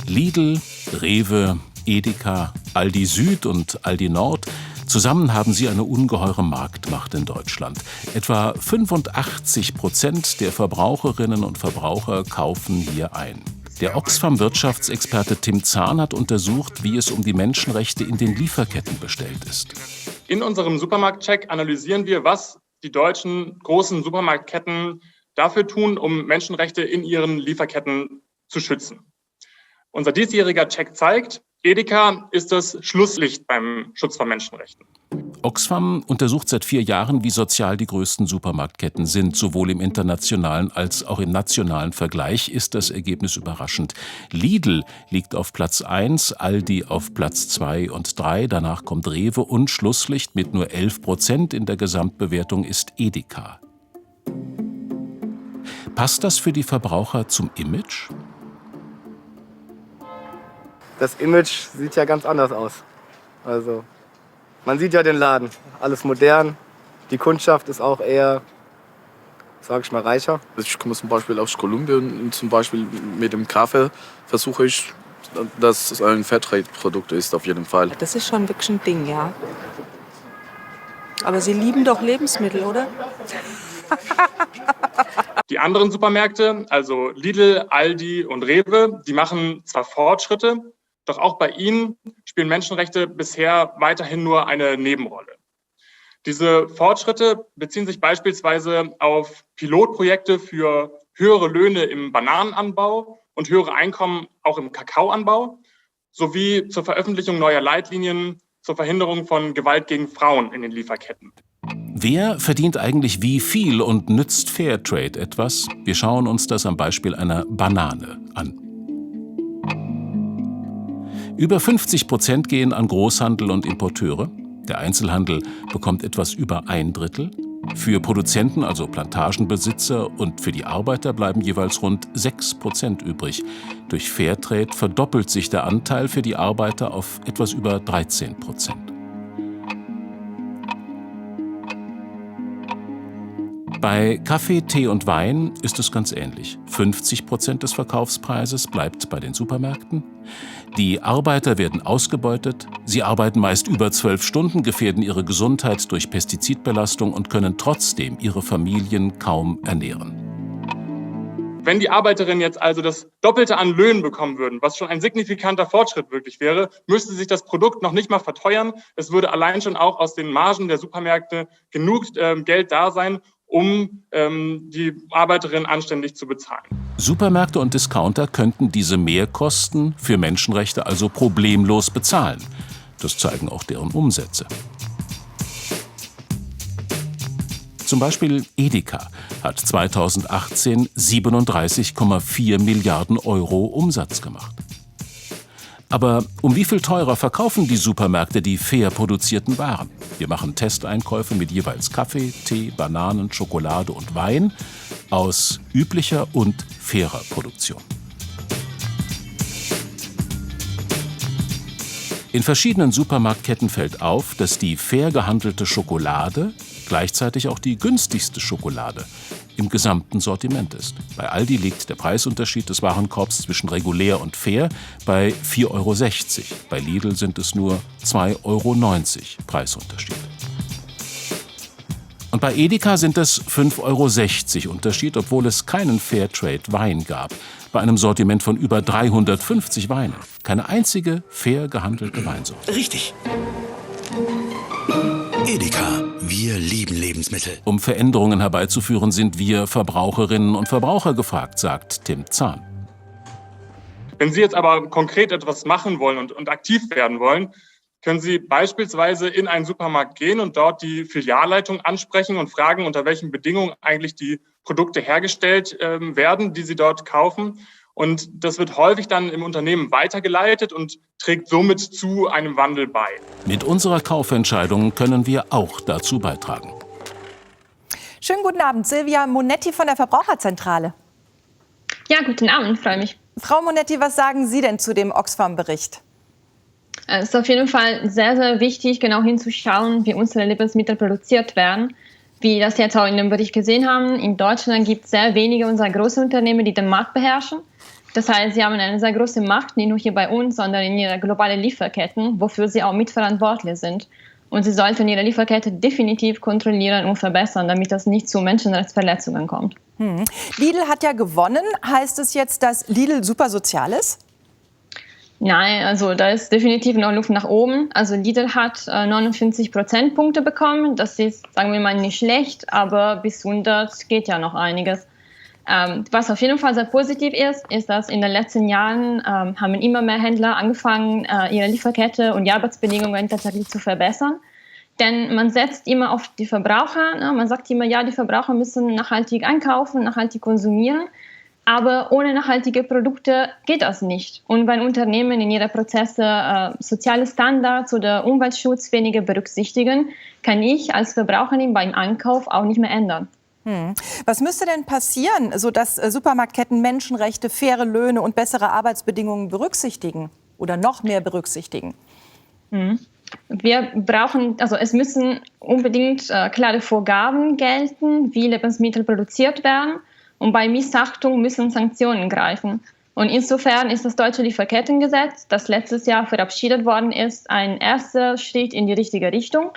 Lidl, Rewe, Edeka, Aldi Süd und Aldi Nord. Zusammen haben sie eine ungeheure Marktmacht in Deutschland. Etwa 85% der Verbraucherinnen und Verbraucher kaufen hier ein. Der Oxfam-Wirtschaftsexperte Tim Zahn hat untersucht, wie es um die Menschenrechte in den Lieferketten bestellt ist. In unserem Supermarktcheck analysieren wir, was die deutschen großen Supermarktketten dafür tun, um Menschenrechte in ihren Lieferketten zu schützen. Unser diesjähriger Check zeigt, Edeka ist das Schlusslicht beim Schutz von Menschenrechten. Oxfam untersucht seit 4 Jahren, wie sozial die größten Supermarktketten sind. Sowohl im internationalen als auch im nationalen Vergleich ist das Ergebnis überraschend. Lidl liegt auf Platz 1, Aldi auf Platz 2 und 3. Danach kommt Rewe und Schlusslicht mit nur 11% in der Gesamtbewertung ist Edeka. Passt das für die Verbraucher zum Image? Das Image sieht ja ganz anders aus. Also, man sieht ja den Laden, alles modern. Die Kundschaft ist auch eher, sag ich mal, reicher. Ich komme zum Beispiel aus Kolumbien und zum Beispiel mit dem Kaffee versuche ich, dass es ein Fairtrade-Produkt ist, auf jeden Fall. Das ist schon wirklich ein Ding, ja. Aber Sie lieben doch Lebensmittel, oder? Die anderen Supermärkte, also Lidl, Aldi und Rewe, die machen zwar Fortschritte, doch auch bei ihnen spielen Menschenrechte bisher weiterhin nur eine Nebenrolle. Diese Fortschritte beziehen sich beispielsweise auf Pilotprojekte für höhere Löhne im Bananenanbau und höhere Einkommen auch im Kakaoanbau, sowie zur Veröffentlichung neuer Leitlinien zur Verhinderung von Gewalt gegen Frauen in den Lieferketten. Wer verdient eigentlich wie viel und nützt Fairtrade etwas? Wir schauen uns das am Beispiel einer Banane an. Über 50% gehen an Großhandel und Importeure. Der Einzelhandel bekommt etwas über 1/3. Für Produzenten, also Plantagenbesitzer, und für die Arbeiter bleiben jeweils rund 6% übrig. Durch Fairtrade verdoppelt sich der Anteil für die Arbeiter auf etwas über 13%. Bei Kaffee, Tee und Wein ist es ganz ähnlich. 50% des Verkaufspreises bleibt bei den Supermärkten. Die Arbeiter werden ausgebeutet. Sie arbeiten meist über 12 Stunden, gefährden ihre Gesundheit durch Pestizidbelastung und können trotzdem ihre Familien kaum ernähren. Wenn die Arbeiterinnen jetzt also das Doppelte an Löhnen bekommen würden, was schon ein signifikanter Fortschritt wirklich wäre, müsste sich das Produkt noch nicht mal verteuern. Es würde allein schon auch aus den Margen der Supermärkte genug Geld da sein, um die Arbeiterinnen anständig zu bezahlen. Supermärkte und Discounter könnten diese Mehrkosten für Menschenrechte also problemlos bezahlen. Das zeigen auch deren Umsätze. Zum Beispiel Edeka hat 2018 37,4 Milliarden Euro Umsatz gemacht. Aber um wie viel teurer verkaufen die Supermärkte die fair produzierten Waren? Wir machen Testeinkäufe mit jeweils Kaffee, Tee, Bananen, Schokolade und Wein aus üblicher und fairer Produktion. In verschiedenen Supermarktketten fällt auf, dass die fair gehandelte Schokolade gleichzeitig auch die günstigste Schokolade im gesamten Sortiment ist. Bei Aldi liegt der Preisunterschied des Warenkorbs zwischen regulär und fair bei 4,60 €. Bei Lidl sind es nur 2,90 € Preisunterschied. Und bei Edeka sind es 5,60 € Unterschied, obwohl es keinen Fairtrade-Wein gab. Bei einem Sortiment von über 350 Weinen. Keine einzige fair gehandelte Weinsorte. Richtig. Edeka, wir lieben Lebensmittel. Um Veränderungen herbeizuführen, sind wir Verbraucherinnen und Verbraucher gefragt, sagt Tim Zahn. Wenn Sie jetzt aber konkret etwas machen wollen und aktiv werden wollen, können Sie beispielsweise in einen Supermarkt gehen und dort die Filialleitung ansprechen und fragen, unter welchen Bedingungen eigentlich die Produkte hergestellt werden, die Sie dort kaufen. Und das wird häufig dann im Unternehmen weitergeleitet und trägt somit zu einem Wandel bei. Mit unserer Kaufentscheidung können wir auch dazu beitragen. Schönen guten Abend, Silvia Monetti von der Verbraucherzentrale. Ja, guten Abend, freue mich. Frau Monetti, was sagen Sie denn zu dem Oxfam-Bericht? Es ist auf jeden Fall sehr, sehr wichtig, genau hinzuschauen, wie unsere Lebensmittel produziert werden. Wie das jetzt auch in dem Bericht gesehen haben, in Deutschland gibt es sehr wenige unserer großen Unternehmen, die den Markt beherrschen. Das heißt, sie haben eine sehr große Macht, nicht nur hier bei uns, sondern in ihren globalen Lieferketten, wofür sie auch mitverantwortlich sind. Und sie sollten ihre Lieferkette definitiv kontrollieren und verbessern, damit es nicht zu Menschenrechtsverletzungen kommt. Lidl hat ja gewonnen. Heißt es jetzt, dass Lidl super sozial ist? Nein, also da ist definitiv noch Luft nach oben. Also Lidl hat 59 Prozentpunkte bekommen. Das ist, sagen wir mal, nicht schlecht, aber bis 100 geht ja noch einiges. Was auf jeden Fall sehr positiv ist, dass in den letzten Jahren haben immer mehr Händler angefangen, ihre Lieferkette und die Arbeitsbedingungen tatsächlich zu verbessern. Denn man setzt immer auf die Verbraucher. Ne? Man sagt immer, ja, die Verbraucher müssen nachhaltig einkaufen, nachhaltig konsumieren. Aber ohne nachhaltige Produkte geht das nicht. Und wenn Unternehmen in ihren Prozessen soziale Standards oder Umweltschutz weniger berücksichtigen, kann ich als Verbraucherin beim Einkauf auch nicht mehr ändern. Was müsste denn passieren, sodass Supermarktketten Menschenrechte, faire Löhne und bessere Arbeitsbedingungen berücksichtigen oder noch mehr berücksichtigen? Wir brauchen, also es müssen unbedingt klare Vorgaben gelten, wie Lebensmittel produziert werden. Und bei Missachtung müssen Sanktionen greifen. Und insofern ist das deutsche Lieferkettengesetz, das letztes Jahr verabschiedet worden ist, ein erster Schritt in die richtige Richtung,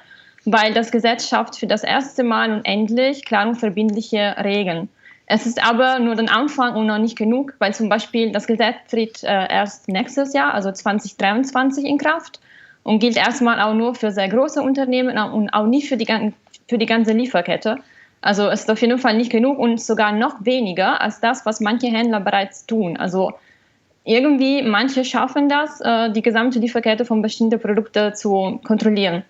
weil das Gesetz schafft für das erste Mal und endlich klare und verbindliche Regeln. Es ist aber nur der Anfang und noch nicht genug, weil zum Beispiel das Gesetz tritt erst nächstes Jahr, also 2023, in Kraft und gilt erstmal auch nur für sehr große Unternehmen und auch nicht für die ganze Lieferkette. Also es ist auf jeden Fall nicht genug und sogar noch weniger als das, was manche Händler bereits tun. Also irgendwie, manche schaffen das, die gesamte Lieferkette von bestimmten Produkten zu kontrollieren.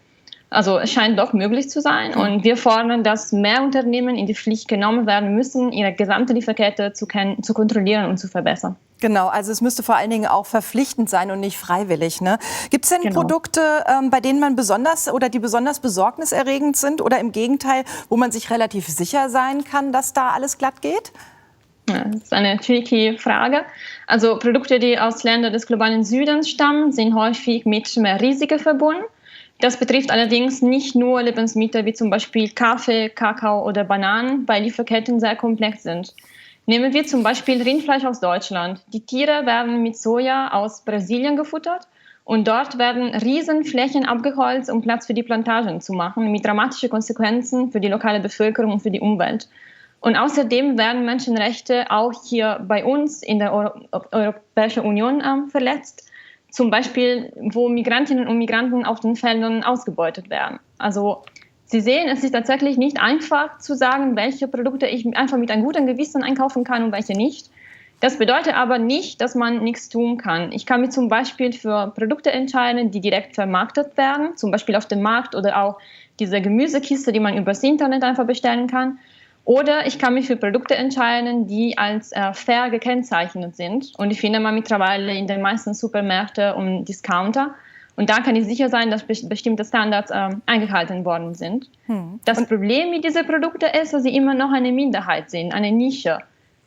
Also es scheint doch möglich zu sein und wir fordern, dass mehr Unternehmen in die Pflicht genommen werden müssen, ihre gesamte Lieferkette zu kontrollieren und zu verbessern. Genau, also es müsste vor allen Dingen auch verpflichtend sein und nicht freiwillig. Ne? Gibt es denn Produkte, bei denen man besonders besorgniserregend sind oder im Gegenteil, wo man sich relativ sicher sein kann, dass da alles glatt geht? Ja, das ist eine tricky Frage. Also Produkte, die aus Ländern des globalen Südens stammen, sind häufig mit mehr Risiken verbunden. Das betrifft allerdings nicht nur Lebensmittel wie zum Beispiel Kaffee, Kakao oder Bananen, weil Lieferketten sehr komplex sind. Nehmen wir zum Beispiel Rindfleisch aus Deutschland. Die Tiere werden mit Soja aus Brasilien gefüttert und dort werden Riesenflächen abgeholzt, um Platz für die Plantagen zu machen, mit dramatischen Konsequenzen für die lokale Bevölkerung und für die Umwelt. Und außerdem werden Menschenrechte auch hier bei uns in der Europäischen Union verletzt. Zum Beispiel, wo Migrantinnen und Migranten auf den Feldern ausgebeutet werden. Also Sie sehen, es ist tatsächlich nicht einfach zu sagen, welche Produkte ich einfach mit einem guten Gewissen einkaufen kann und welche nicht. Das bedeutet aber nicht, dass man nichts tun kann. Ich kann mich zum Beispiel für Produkte entscheiden, die direkt vermarktet werden, zum Beispiel auf dem Markt oder auch diese Gemüsekiste, die man übers Internet einfach bestellen kann. Oder ich kann mich für Produkte entscheiden, die als fair gekennzeichnet sind. Und die findet man mittlerweile in den meisten Supermärkten und Discounter. Und da kann ich sicher sein, dass bestimmte Standards eingehalten worden sind. Das Problem mit diesen Produkten ist, dass sie immer noch eine Minderheit sind, eine Nische.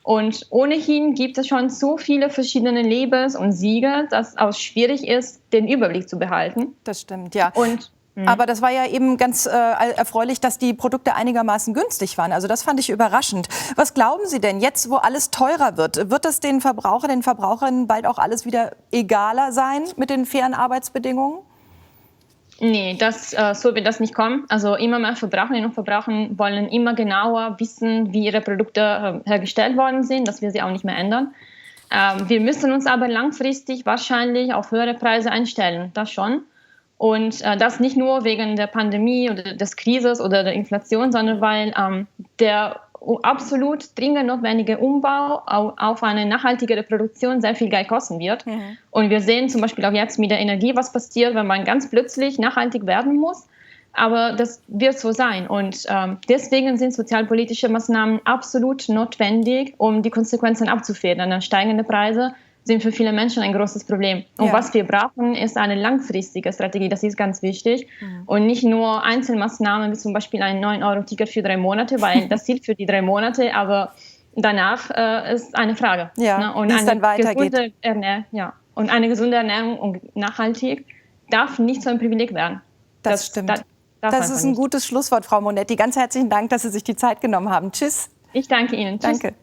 Und ohnehin gibt es schon so viele verschiedene Labels und Siegel, dass es auch schwierig ist, den Überblick zu behalten. Das stimmt, ja. Aber das war ja eben ganz erfreulich, dass die Produkte einigermaßen günstig waren. Also das fand ich überraschend. Was glauben Sie denn jetzt, wo alles teurer wird? Wird es den Verbraucherinnen bald auch alles wieder egaler sein mit den fairen Arbeitsbedingungen? Nee, so wird das nicht kommen. Also immer mehr Verbraucherinnen und Verbraucher wollen immer genauer wissen, wie ihre Produkte hergestellt worden sind, dass wir sie auch nicht mehr ändern. Wir müssen uns aber langfristig wahrscheinlich auf höhere Preise einstellen, das schon. Und das nicht nur wegen der Pandemie oder des Krises oder der Inflation, sondern weil der absolut dringend notwendige Umbau auf eine nachhaltigere Produktion sehr viel Geld kosten wird. Und wir sehen zum Beispiel auch jetzt mit der Energie, was passiert, wenn man ganz plötzlich nachhaltig werden muss. Aber das wird so sein. Und deswegen sind sozialpolitische Maßnahmen absolut notwendig, um die Konsequenzen abzufedern. Steigende Preise sind für viele Menschen ein großes Problem. Und was wir brauchen, ist eine langfristige Strategie. Das ist ganz wichtig. Und nicht nur Einzelmaßnahmen, wie zum Beispiel ein 9-Euro-Ticket für 3 Monate, weil das hilft für die 3 Monate, aber danach ist eine Frage. Ja, ne? Und wie es dann weitergeht. Und eine gesunde Ernährung und nachhaltig darf nicht so ein Privileg werden. Das stimmt. Das ist ein gutes Schlusswort, Frau Monetti. Ganz herzlichen Dank, dass Sie sich die Zeit genommen haben. Tschüss. Ich danke Ihnen. Tschüss. Danke.